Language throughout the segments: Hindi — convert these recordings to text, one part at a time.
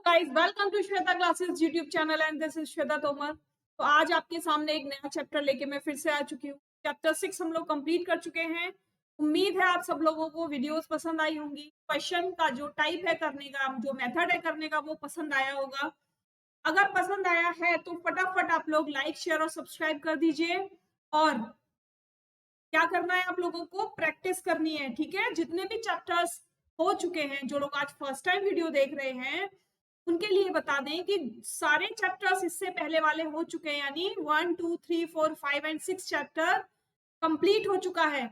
Guys, welcome to Shweta classes YouTube channel and this is Shweta Tomar. तो आज आपके सामने एक नया चैप्टर लेके मैं फिर से आ चुकी हूँ। चैप्टर 6 हम लोग कंप्लीट कर चुके हैं। उम्मीद है आप सब लोगों को वीडियोस पसंद आई होंगी। क्वेश्चन का जो टाइप है करने का, जो मेथड है करने का, वो पसंद आया होगा। अगर पसंद आया है तो फटाफट आप लोग लाइक, शेयर और सब्सक्राइब कर दीजिए। और क्या करना है, आप लोगों को प्रैक्टिस करनी है, ठीक है। जितने भी चैप्टर्स हो चुके हैं, जो लोग आज फर्स्ट टाइम वीडियो देख रहे हैं उनके लिए बता दें कि सारे चैप्टर्स इससे पहले वाले हो चुके हैं, यानी 1 2 3 4 5 एंड 6 चैप्टर कंप्लीट हो चुका है।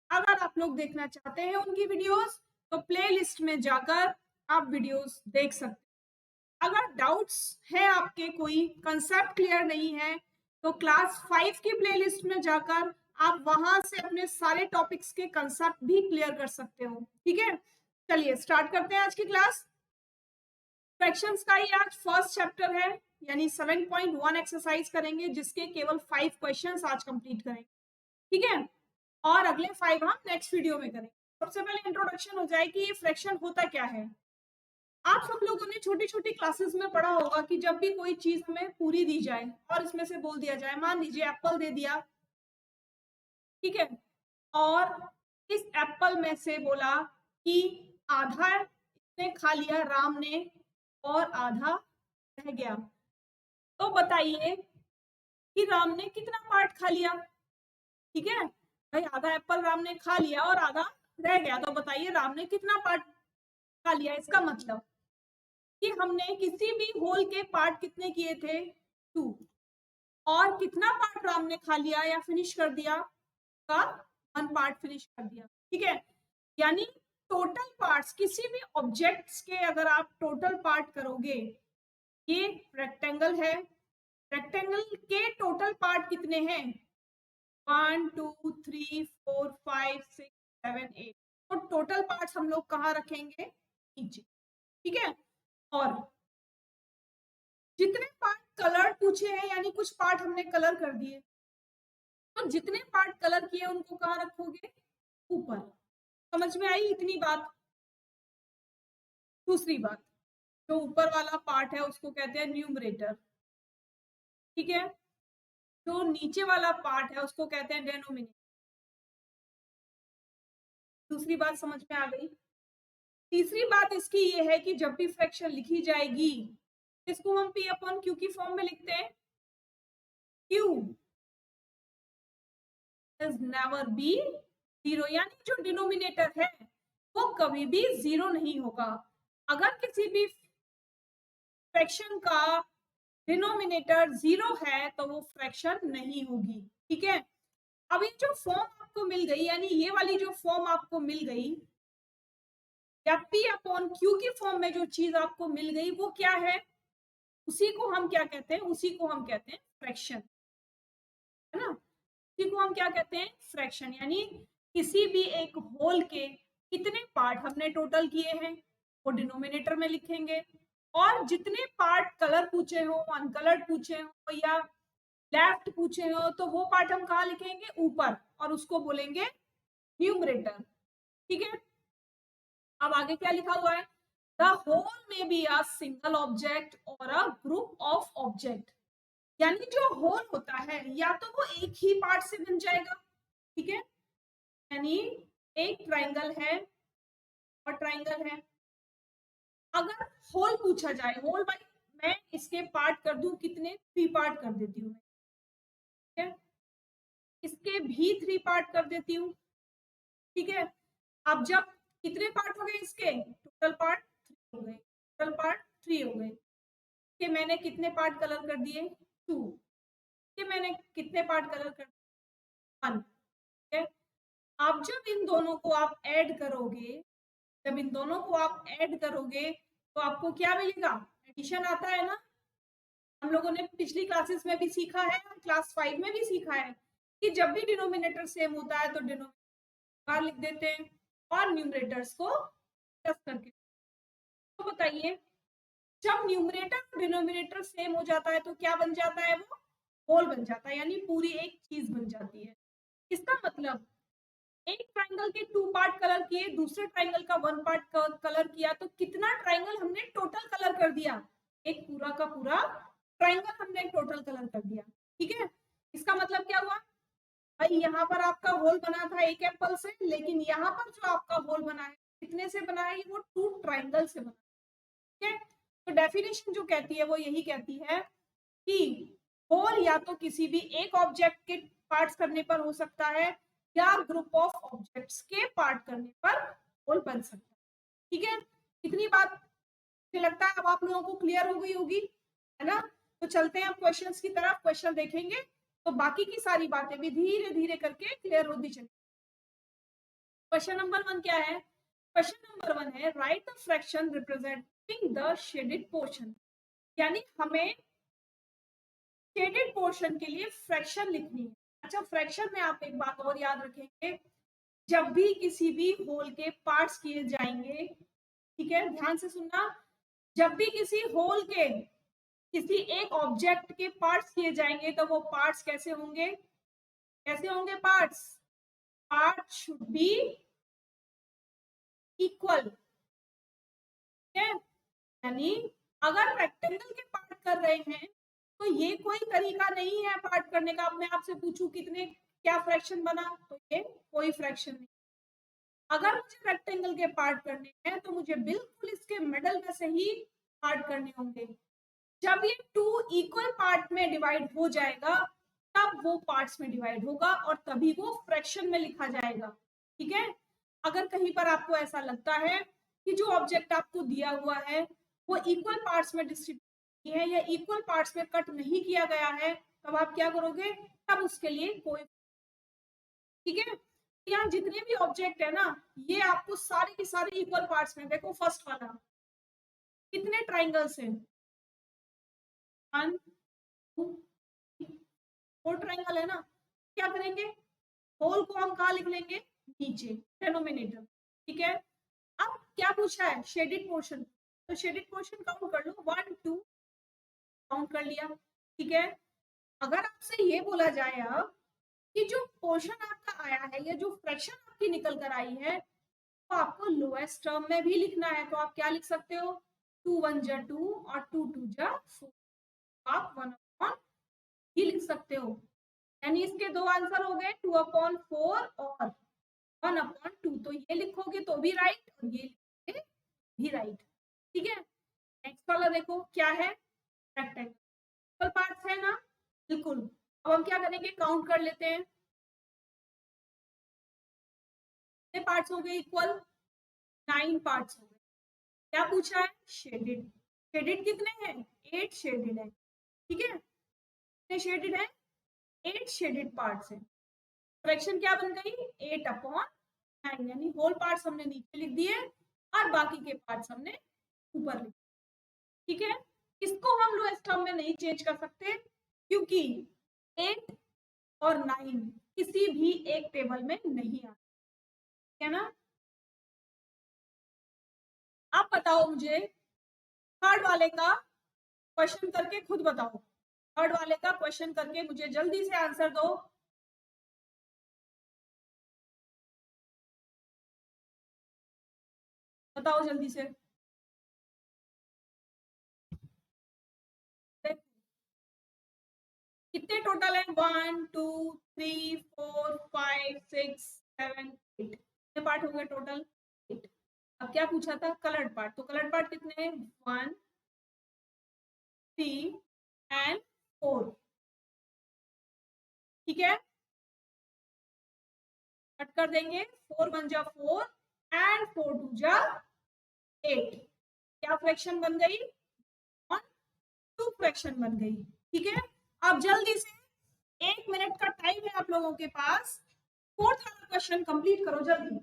अगर आप लोग देखना चाहते हैं उनकी वीडियोस तो प्लेलिस्ट में जाकर आप वीडियोस देख सकते हैं। अगर डाउट्स है आपके, कोई कंसेप्ट क्लियर नहीं है, तो क्लास 5 की प्लेलिस्ट में जाकर आप वहां से अपने सारे टॉपिक्स के कंसेप्ट भी क्लियर कर सकते हो, ठीक है। चलिए स्टार्ट करते हैं आज की क्लास। फ्रैक्शंस का ही आज फर्स्ट चैप्टर है, यानी 7.1 एक्सरसाइज करेंगे, जिसके केवल 5 क्वेश्चंस आज कंप्लीट करेंगे, ठीक है। और अगले 5 हम नेक्स्ट वीडियो में करेंगे। सबसे पहले इंट्रोडक्शन हो जाए कि ये फ्रैक्शन होता क्या है। आप सब लोगों ने छोटी छोटी क्लासेस में पढ़ा होगा कि जब भी कोई चीज हमें पूरी दी जाए और इसमें से बोल दिया जाए, मान लीजिए एप्पल दे दिया, ठीक है, और इस एप्पल में से बोला कि आधा इसने खा लिया राम ने और आधा रह गया, तो बताइए कि राम ने कितना पार्ट खा लिया। ठीक है भाई, आधा एप्पल राम ने खा लिया और आधा रह गया, तो बताइए राम ने कितना पार्ट खा लिया। इसका मतलब कि हमने किसी भी होल के पार्ट कितने किए थे, 2, और कितना पार्ट राम ने खा लिया या फिनिश कर दिया, का 1 पार्ट फिनिश कर दिया, ठीक है। यानी टोटल पार्ट्स किसी भी ऑब्जेक्ट्स के अगर आप टोटल पार्ट करोगे, ये रेक्टेंगल है, रेक्टेंगल के टोटल पार्ट कितने हैं, 1 2 3 4 5 6 7 8, तो टोटल पार्ट्स हम लोग कहाँ रखेंगे, नीचे, ठीक है। और जितने पार्ट कलर पूछे हैं, यानी कुछ पार्ट हमने कलर कर दिए, तो जितने पार्ट कलर किए उनको कहाँ रखोगे, ऊपर। समझ में आई इतनी बात। दूसरी बात, जो ऊपर वाला पार्ट है उसको कहते हैं न्यूमरेटर, ठीक है। जो नीचे वाला पार्ट है उसको कहते हैं डेनोमिनेटर। दूसरी बात समझ में आ गई। तीसरी बात इसकी ये है कि जब भी फ्रैक्शन लिखी जाएगी, इसको हम पी अपॉन क्यू की फॉर्म में लिखते हैं। Q is never be zero, यानी जो डिनोमिनेटर है वो कभी भी जीरो नहीं होगा। अगर किसी भी फ्रैक्शन का डिनोमिनेटर जीरो है तो वो फ्रैक्शन नहीं होगी, ठीक है। अब ये जो फॉर्म आपको मिल गई, यानी ये वाली जो फॉर्म आपको मिल गई, या पी अपॉन क्यू की फॉर्म में जो चीज आपको मिल गई, वो क्या है, उसी को हम क्या कहते हैं, उसी को हम कहते हैं फ्रैक्शन, है ना। उसी को हम क्या कहते हैं, फ्रैक्शन। यानी किसी भी एक होल के कितने पार्ट हमने टोटल किए हैं वो डिनोमिनेटर में लिखेंगे, और जितने पार्ट कलर पूछे हो, अनकलर्ड पूछे हो या लेफ्ट पूछे हो, तो वो पार्ट हम कहाँ लिखेंगे, ऊपर, और उसको बोलेंगे न्यूमरेटर, ठीक है। अब आगे क्या लिखा हुआ है, द होल में बी अ सिंगल ऑब्जेक्ट और अ ग्रुप ऑफ ऑब्जेक्ट। यानी जो होल होता है या तो वो एक ही पार्ट से बन जाएगा, ठीक है। यानी एक ट्राइंगल है और ट्राइंगल है, अगर होल पूछा जाए, होल भाई मैं इसके पार्ट कर दूं कितने, 3 पार्ट कर देती हूँ, ठीक है, इसके भी 3 पार्ट कर देती हूँ, ठीक है। अब जब कितने पार्ट हो गए इसके, टोटल पार्ट 3 हो गए, टोटल पार्ट 3 हो गए, कि मैंने कितने पार्ट कलर कर दिए, 2, कि मैंने कितने पार्ट कलर कर दिए, 1, ठीक है। अब जब इन दोनों को आप ऐड करोगे, जब इन दोनों को आप ऐड करोगे तो आपको क्या मिलेगा, एडिशन आता है ना। हम लोगों ने पिछली क्लासेस में भी सीखा है, क्लास 5 में भी सीखा है कि जब भी डिनोमिनेटर सेम होता है तो डिनोमिनेटर लिख देते हैं और न्यूमरेटर्स को प्लस करके। तो बताइए, जब न्यूमरेटर और डिनोमिनेटर सेम हो जाता है तो क्या बन जाता है, वो होल बन जाता है, यानी पूरी एक चीज बन जाती है। इसका मतलब एक ट्राइंगल के 2 पार्ट कलर किए, दूसरे ट्राइंगल का 1 पार्ट कलर किया, तो कितना ट्राइंगल हमने टोटल कलर कर कर दिया, एक पूरा का पूरा ट्राइंगल हमने टोटल कलर कर दिया। ठीक है, इसका मतलब क्या हुआ भाई, यहाँ पर आपका होल बना था एक एप्पल से, लेकिन यहाँ पर जो आपका होल बना है कितने से बना है, वो 2 ट्राइंगल से बना है। ठीक है, तो डेफिनेशन जो कहती है वो यही कहती है कि होल या तो किसी भी एक ऑब्जेक्ट के पार्ट्स करने पर हो सकता है, या ग्रुप ऑफ ऑब्जेक्ट्स के पार्ट करने पर होल बन सकता है। ठीक है, इतनी बात मुझे लगता है अब आप लोगों को क्लियर हो गई होगी, है ना। तो चलते हैं हम क्वेश्चंस की तरफ, क्वेश्चन देखेंगे तो बाकी की सारी बातें भी धीरे धीरे करके क्लियर होती चली। क्वेश्चन नंबर 1 क्या है, क्वेश्चन नंबर 1 है right the fraction representing the shaded portion, यानी हमें शेडेड पोर्शन के लिए फ्रैक्शन लिखनी है। अच्छा, फ्रैक्शन में आप एक बात और याद रखेंगे, जब भी किसी भी होल के पार्ट्स किए जाएंगे, ठीक है ध्यान से सुनना, जब भी किसी होल के किसी एक ऑब्जेक्ट के पार्ट्स किए जाएंगे तो वो पार्ट्स कैसे होंगे, कैसे होंगे parts, part should be equal. यानी अगर रेक्टेंगल के पार्ट कर रहे हैं तो ये कोई तरीका नहीं है पार्ट करने का। अब मैं आपसे पूछूं कितने क्या फ्रैक्शन बना, तो ये कोई फ्रैक्शन नहीं। अगर मुझे रेक्टेंगल के पार्ट करने हैं तो मुझे बिल्कुल इसके मिडल में से ही पार्ट करने होंगे। जब ये 2 इक्वल पार्ट में डिवाइड हो जाएगा तब वो पार्ट्स में डिवाइड होगा और तभी वो फ्रैक्शन में लिखा जाएगा। ठीक है, अगर कहीं पर आपको ऐसा लगता है कि जो ऑब्जेक्ट आपको दिया हुआ है वो इक्वल पार्ट्स में डिस्ट्रीब्यूट है या इक्वल पार्ट्स में कट नहीं किया गया है, तब आप क्या करोगे, तब उसके लिए कोई, ठीक है। यहाँ जितने भी ऑब्जेक्ट है ना, ये आपको सारे के सारे इक्वल पार्ट्स में, देखो फर्स्ट वाला कितने ट्राइंगल्स हैं, 1 2 4 ट्राइंगल है ना। क्या करेंगे, होल को हम कहाँ लिख लेंगे, नीचे डिनोमिनेटर। ठीक है, अब क्या पूछा है, शेडेड पोर्शन, तो शेडेड पोर्शन काउंट कर लो, 1 2 काउंट कर लिया। ठीक है, अगर आपसे ये बोला जाए अब कि जो पोर्शन आपका आया है या जो फ्रैक्शन आपकी निकल कर आई है तो आपको लोएस्ट टर्म में भी लिखना है, तो आप क्या लिख सकते हो, 2 1 जा 2 और 2 2 जा 4, आप 1 अपॉन ही लिख सकते हो। यानी इसके 2 आंसर हो गए, 2 अपॉन 4 और 1 अपॉन 2, तो ये लिखोगे तो भी राइट और ये लिखोगे भी राइट। ठीक है, नेक्स्ट वाला देखो क्या है, रेक्टेंगल पार्ट्स है ना, बिल्कुल। अब हम क्या करेंगे, काउंट कर लेते हैं, कितने पार्ट्स हो गए इक्वल, 9 पार्ट्स हो गए। क्या पूछा है, शेडेड, शेडेड कितने हैं, 8 शेडेड है। ठीक है, कितने शेडेड है, 8 शेडेड पार्ट्स है। फ्रैक्शन क्या बन गई, 8 अपॉन 9, यानी होल पार्ट्स हमने नीचे लिख दिए और बाकी के पार्ट्स हमने ऊपर लिख। ठीक है, इसको हम लोएस्ट टर्म में नहीं चेंज कर सकते क्योंकि 8 और 9 किसी भी एक टेबल में नहीं आते, है ना। आप बताओ मुझे थर्ड वाले का क्वेश्चन करके खुद बताओ, थर्ड वाले का क्वेश्चन करके मुझे जल्दी से आंसर दो। बताओ जल्दी से, कितने टोटल है, 1 2 3 4 5 6 7 8, कितने पार्ट हो गए टोटल, 8। अब क्या पूछा था, कलर्ड पार्ट, तो कलर्ड पार्ट कितने हैं, 1 3 एंड 4। ठीक है, कट कर देंगे, 4 1 जा 4 एंड 4 2 जा 8, क्या फ्रैक्शन बन गई, 1 2 फ्रैक्शन बन गई। ठीक है, अब जल्दी से 1 मिनट का टाइम है आप लोगों के पास, फोर्थ वाला क्वेश्चन कंप्लीट करो जल्दी।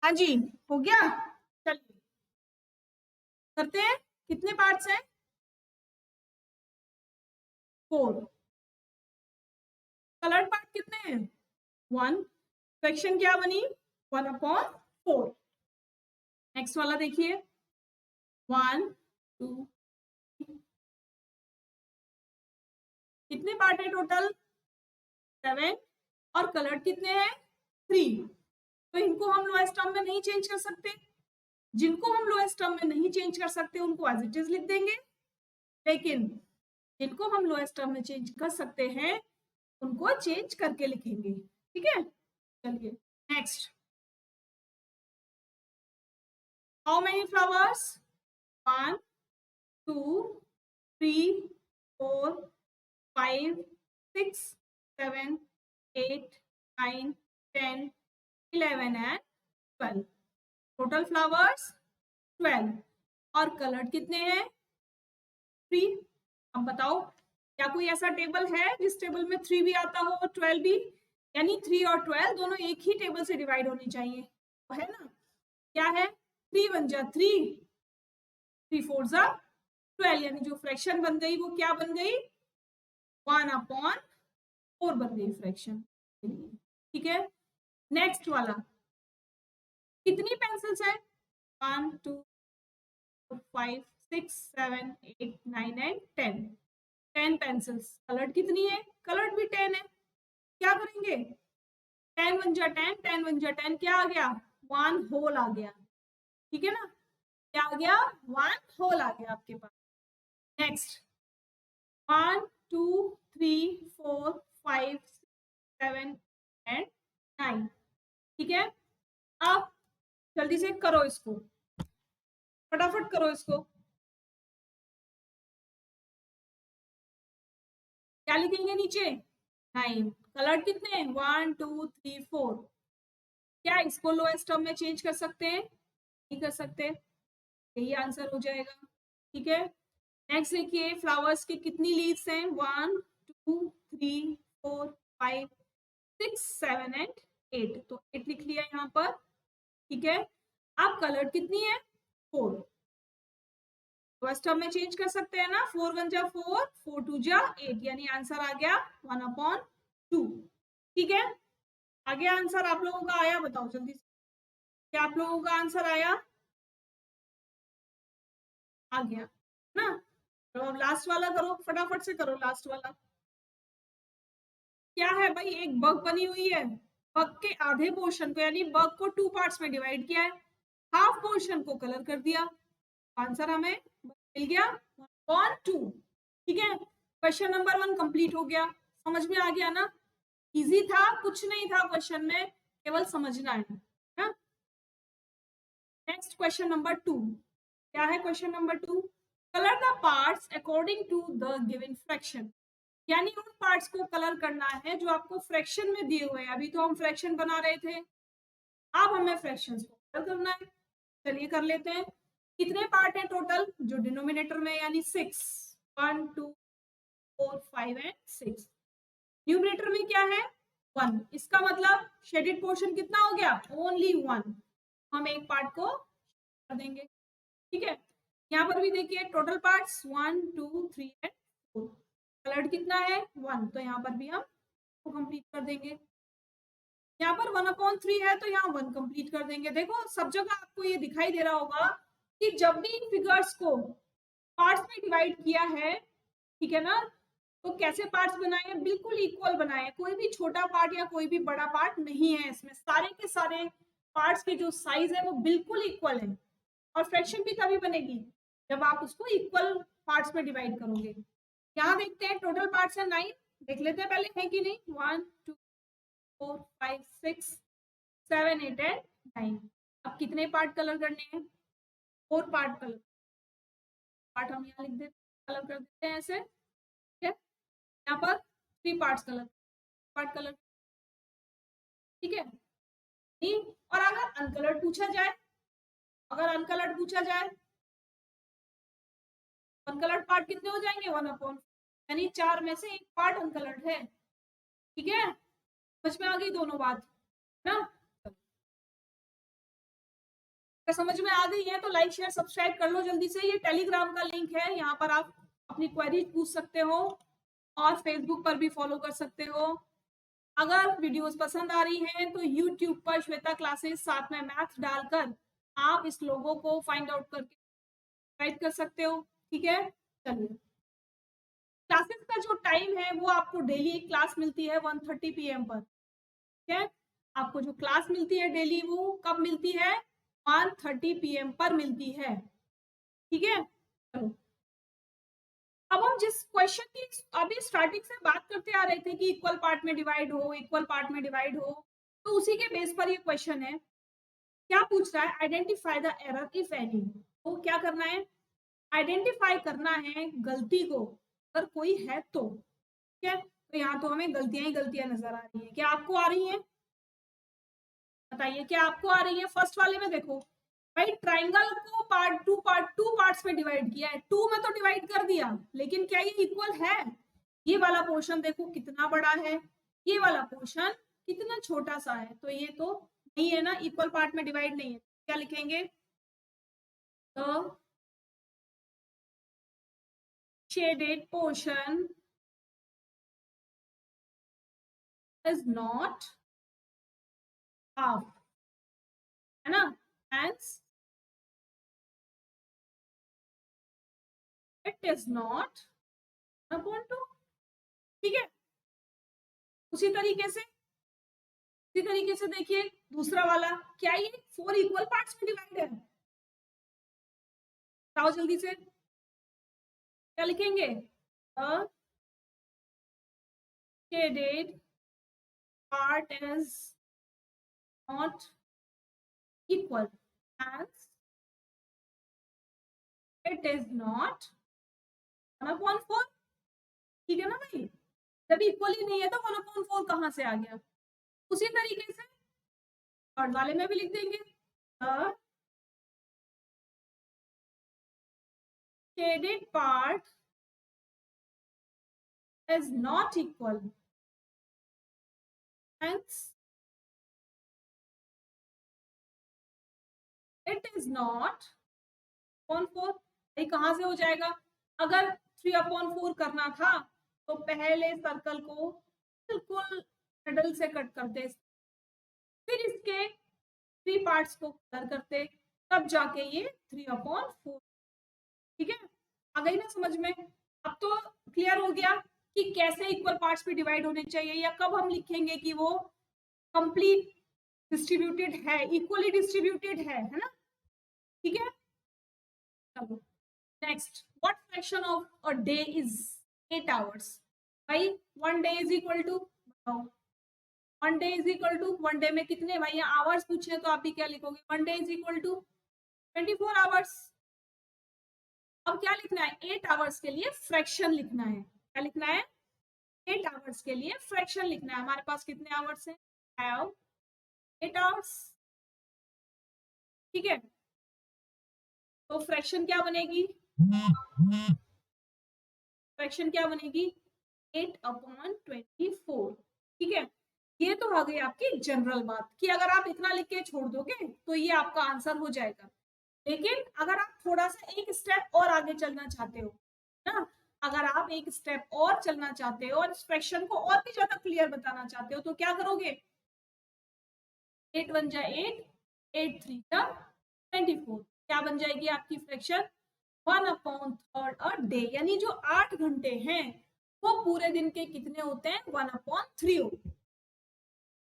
हाँ जी, हो गया, चलिए करते हैं, कितने पार्ट्स हैं, 4। कलर्ड पार्ट कितने हैं, 1, फ्रैक्शन क्या बनी, 1 अपॉन 4। नेक्स्ट वाला देखिए, 1 2 कितने पार्ट है टोटल 7 और कलर्ड कितने हैं 3। तो इनको हम लोएस्ट टर्म में नहीं चेंज कर सकते, जिनको हम लोएस्ट टर्म में नहीं चेंज कर सकते उनको एज इट इज लिख देंगे, लेकिन जिनको हम लोएस्ट टर्म में चेंज कर सकते हैं उनको चेंज करके लिखेंगे। ठीक है, चलिए next. How many flowers 1 2 3 4 5 6 7 8 9 10 11 and 12। Total flowers 12 और कलर्ड कितने हैं 3। अब बताओ क्या कोई ऐसा टेबल है जिस टेबल में 3 भी आता हो और 12 भी, यानी 3 और 12 दोनों एक ही टेबल से डिवाइड होनी चाहिए, तो है ना। क्या है 3 1 जा 3 3 4 जा 12, यानी जो फ्रैक्शन बन गई वो क्या बन गई 1/4 बन गई फ्रैक्शन। ठीक है, नेक्स्ट वाला कितनी पेंसिल्स है 1 2 5 6 7 8 9 एंड 10 10 पेंसिल्स। कलर्ड कितनी है कलर्ड भी 10 है। क्या करेंगे 10 1 जा 10 10 1 जा 10 क्या आ गया 1 होल आ गया। ठीक है ना, क्या आ गया 1 होल आ गया आपके पास। Next 1 2 3 4 5 7 and 9। ठीक है, अब जल्दी से करो इसको, फटाफट करो इसको। क्या लिखेंगे नीचे 9। कलर्ड कितने हैं 1 2 3 4। क्या इसको लोएस्ट टर्म में चेंज कर सकते हैं, नहीं कर सकते, यही आंसर हो जाएगा। ठीक है, नेक्स्ट देखिए फ्लावर्स की कितनी लीव्स हैं 1 2 3 4 5 6 7 एंड 8, तो 8 लिख लिया यहाँ पर। ठीक है, अब कलर कितनी है 4, फर्स्ट टर्म में चेंज कर सकते हैं ना, 4 1 जा 4 4 2 जा 8, यानी आंसर आ गया 1/2। ठीक है, आगे आंसर आप लोगों का आया, बताओ जल्दी से, क्या आप लोगों का आंसर आया, आ गया ना। तो अब लास्ट वाला करो, फटाफट से करो लास्ट वाला। क्या है भाई, एक बग बनी हुई है, बग के आधे पोर्शन को यानी बग को 2 पार्ट्स में डिवाइड किया है, हाफ पोर्शन को कलर कर दिया, आंसर हमें मिल गया 1/2। ठीक है, क्वेश्चन नंबर 1 कंप्लीट हो गया, समझ में आ गया ना, इजी था, कुछ नहीं था क्वेश्चन में, केवल समझना है ना। नेक्स्ट क्वेश्चन नंबर 2, क्या है question number 2, colour the parts according to the given fraction, यानी उन पार्ट्स को कलर करना है जो आपको फ्रैक्शन में दिए हुए हैं। अभी तो हम फ्रैक्शन बना रहे थे, अब हमें फ्रैक्शंस को कलर करना है, चलिए कर लेते हैं। कितने पार्ट हैं टोटल जो डिनोमिनेटर में, यानी 6 1 2 4 5 एंड 6, न्यूमरेटर में क्या है 1, इसका मतलब शेडेड पोर्शन कितना हो गया ओनली 1, हम एक पार्ट को कर देंगे। ठीक है, यहाँ पर भी देखिए टोटल पार्ट्स 1 2 3 एंड 4, कलर्ड कितना है 1, तो यहाँ पर भी हम को कंप्लीट कर देंगे। यहाँ पर 1/3 है तो यहाँ 1 कंप्लीट कर देंगे। देखो सब जगह आपको ये दिखाई दे रहा होगा कि जब भी इन फिगर्स को पार्ट्स में डिवाइड किया है, ठीक है ना, तो कैसे पार्ट्स बनाए हैं, बिल्कुल इक्वल बनाए हैं, कोई भी छोटा पार्ट या कोई भी बड़ा पार्ट नहीं है इसमें, सारे के सारे पार्ट्स के जो साइज है वो बिल्कुल इक्वल है। और फ्रैक्शन भी तभी बनेगी जब आप उसको इक्वल पार्ट्स में डिवाइड करोगे। यहाँ देखते हैं टोटल पार्ट्स है 9, देख लेते हैं पहले है कि नहीं, 1 2 4 5 6 7 8 एंड 9। अब कितने पार्ट कलर करने हैं 4 पार्ट कलर, पार्ट हम यहाँ लिख देते कलर कर देते हैं ऐसे। ठीक है, यहाँ पर 3 पार्ट्स कलर, पार्ट कलर, ठीक है। और अगर अनकलर्ड पूछा जाए, अगर अनकलर्ड पूछा जाए, अनकलर्ड पार्ट कितने हो जाएंगे 1/4, यानी 4 में से एक पार्ट अनकलर्ड है। ठीक है, समझ में आ गई दोनों बात ना। अगर समझ में आ गई है तो लाइक शेयर सब्सक्राइब कर लो जल्दी से, ये टेलीग्राम का लिंक है, यहाँ पर आप अपनी क्वेरीज पूछ सकते हो और फेसबुक पर भी फॉलो कर सकते हो। अगर वीडियोस पसंद आ रही हैं तो यूट्यूब पर श्वेता क्लासेस साथ में मैथ डालकर आप इस लोगों को फाइंड आउट करके राइट कर सकते हो। ठीक है, चलिए क्लासेस का जो टाइम है वो आपको डेली क्लास मिलती है 1:30 PM पर। ठीक है, आपको जो क्लास मिलती है डेली वो कब मिलती है? 1:30 PM पर मिलती है। ठीक है, चलो अब हम जिस क्वेश्चन की अभी स्टार्टिंग से बात करते आ रहे थे कि इक्वल पार्ट में डिवाइड हो, इक्वल पार्ट में डिवाइड हो, तो उसी के बेस पर ये क्वेश्चन है। क्या पूछ रहा है? Identify the error if any. तो क्या करना है? आइडेंटिफाई करना है गलती को, अगर कोई है तो। ठीक है, तो यहाँ तो हमें गलतियां ही गलतियां नजर आ रही है। क्या आपको आ रही है? बताइए, क्या आपको आ रही है? फर्स्ट वाले में देखो भाई, ट्राइंगल को टू पार्ट्स में डिवाइड किया है, टू में तो डिवाइड कर दिया, लेकिन क्या ये इक्वल है? ये वाला पोर्शन देखो कितना बड़ा है, ये वाला पोर्शन कितना छोटा सा है, तो ये तो नहीं है ना, इक्वल पार्ट में डिवाइड नहीं है। क्या लिखेंगे? तो shaded portion is not half, है ना, hence it is not upon two. ठीक है, उसी तरीके से देखिए दूसरा वाला, क्या ये 4 इक्वल पार्ट्स में डिवाइड है? बताओ जल्दी से, क्या लिखेंगे? Shaded part is not equal and it is not 1/4। ठीक है ना भाई, जब इक्वल ही नहीं है तो 1/4 कहां से आ गया? उसी तरीके से थर्ड वाले में भी लिख देंगे, shaded part is not equal hence it is not 3/4। ये कहां से हो जाएगा? अगर 3/4 करना था तो पहले सर्कल को बिल्कुल मिडल से कट करते, फिर इसके 3 पार्ट्स को कलर करते, तब जाके ये 3/4। ठीक है, आ गई ना समझ में? अब तो क्लियर हो गया कि कैसे इक्वल पार्ट्स पे डिवाइड होने चाहिए, या कब हम लिखेंगे कि वो कंप्लीट डिस्ट्रीब्यूटेड है, इक्वली डिस्ट्रीब्यूटेड है ना? ठीक है, चलो next, what fraction of a day is 8 hours? भाई 1 डे इज इक्वल टू, बताओ 1 day is equal to, 1 day में कितने भाई आवर्स पूछे तो आप भी क्या लिखोगे? 1 day is equal to 24 hours. अब क्या लिखना है? 8 आवर्स के लिए फ्रैक्शन लिखना है। क्या लिखना है? 8 आवर्स के लिए फ्रैक्शन लिखना है। हमारे पास कितने आवर्स हैं? Have 8 hours. ठीक है, तो फ्रैक्शन क्या बनेगी? फ्रैक्शन क्या बनेगी? 8/24। ठीक है, ये तो हो गई आपकी जनरल बात कि अगर आप इतना लिख के छोड़ दोगे तो ये आपका आंसर हो जाएगा। लेकिन अगर आप थोड़ा सा एक स्टेप और आगे चलना चाहते हो ना, अगर आप एक स्टेप और चलना चाहते हो और इस फ्रैक्शन को और भी ज्यादा क्लियर बताना चाहते हो तो क्या करोगे? 8 1 जा 8, 8 3 जा 24। क्या बन जाएगी आपकी फ्रैक्शन? 1/3 अ डे, यानी जो 8 घंटे हैं वो पूरे दिन के कितने होते हैं? 1/3 होते हैं।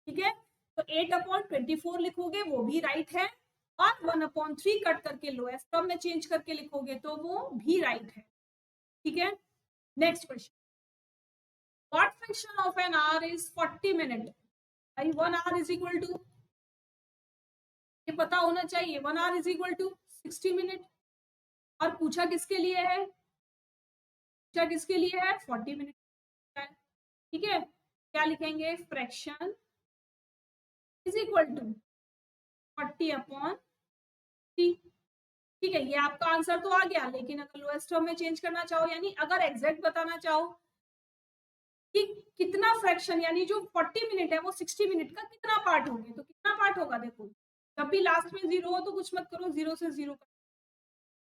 ठीक है, तो 8/24 लिखोगे वो भी राइट है, और 1/3 कट करके लोएस्ट टर्म में चेंज करके लिखोगे तो वो भी राइट है। ठीक है, next question, what fraction of an hour is 40 minute? भाई 1 आवर इज इक्वल टू, ये पता होना चाहिए, 1 hour is equal to 60 minute. और पूछा किसके लिए है? पूछा किसके लिए है? 40 मिनट। ठीक है, क्या लिखेंगे? Fraction is equal to 40/3। ठीक है, ये आपका आंसर तो आ गया, लेकिन अगर लोएस्ट टर्म में चेंज करना चाहो, यानी अगर एग्जैक्ट बताना चाहो कि कितना फ्रैक्शन, यानी जो 40 मिनट है वो 60 मिनट का कितना पार्ट होंगे, तो कितना पार्ट होगा? देखो जब भी लास्ट में 0 हो तो कुछ मत करो, 0 से 0।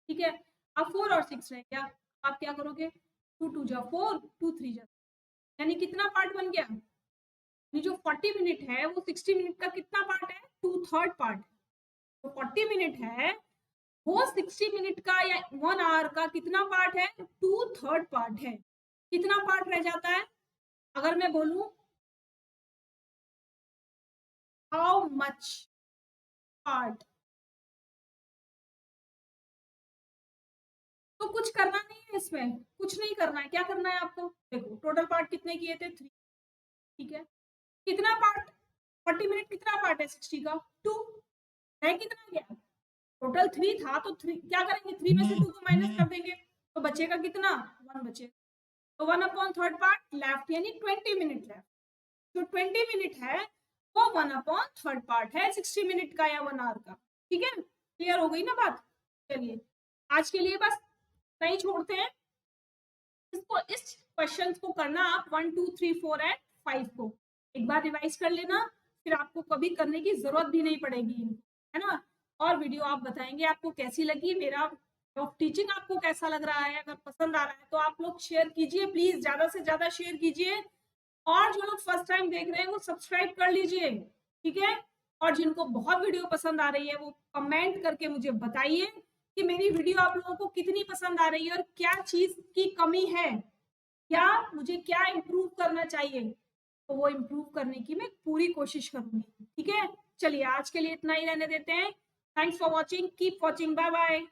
ठीक है, अब 4 और 6 रह गया, आप क्या करोगे? 2 2 जा 4, 2 3 जा, यानी कितना पार्ट बन गया? ये जो 40 मिनट है वो 60 मिनट का कितना पार्ट है? 2/3 पार्ट। तो 40 मिनट है वो 60 मिनट का या 1 आवर का कितना पार्ट है? 2/3 पार्ट है। कितना पार्ट रह जाता है? अगर मैं बोलूं हाउ मच पार्ट, तो कुछ करना नहीं है इसमें, कुछ नहीं करना है। क्या करना है आपको? देखो टोटल पार्ट कितने किए थे? 3। ठीक है, कितना पार्ट? 40 मिनट कितना पार्ट है 60 का? 2 है। कितना गया? टोटल 3 था, तो 3 क्या करेंगे? 3 में से 2 को माइनस कर देंगे, तो बचेगा कितना? 1 बचेगा। तो 1/3 पार्ट लेफ्ट, यानी 20 मिनट लेफ्ट। जो 20 मिनट है वो 1/3 पार्ट है 60 मिनट का या 1 आवर का। ठीक है, क्लियर हो गई ना बात? चलिए आज के लिए बस नहीं छोड़ते हैं इसको, इस क्वेश्चन को करना आप 1 2 3 4 एंड 5 को एक बार रिवाइज कर लेना, फिर आपको कभी करने की जरूरत भी नहीं पड़ेगी, है ना। और वीडियो आप बताएंगे आपको कैसी लगी, मेरा टीचिंग आपको कैसा लग रहा है। अगर पसंद आ रहा है तो आप लोग शेयर कीजिए, प्लीज ज्यादा से ज्यादा शेयर कीजिए। और जो लोग फर्स्ट टाइम देख रहे हैं वो सब्सक्राइब कर लीजिए, ठीक है। और जिनको बहुत वीडियो पसंद आ रही है वो कमेंट करके मुझे बताइए कि मेरी वीडियो आप लोगों को कितनी पसंद आ रही है और क्या चीज की कमी है, क्या मुझे क्या इम्प्रूव करना चाहिए, तो वो इम्प्रूव करने की मैं पूरी कोशिश करूंगी। ठीक है, चलिए आज के लिए इतना ही रहने देते हैं। Thanks for watching, keep watching, bye bye.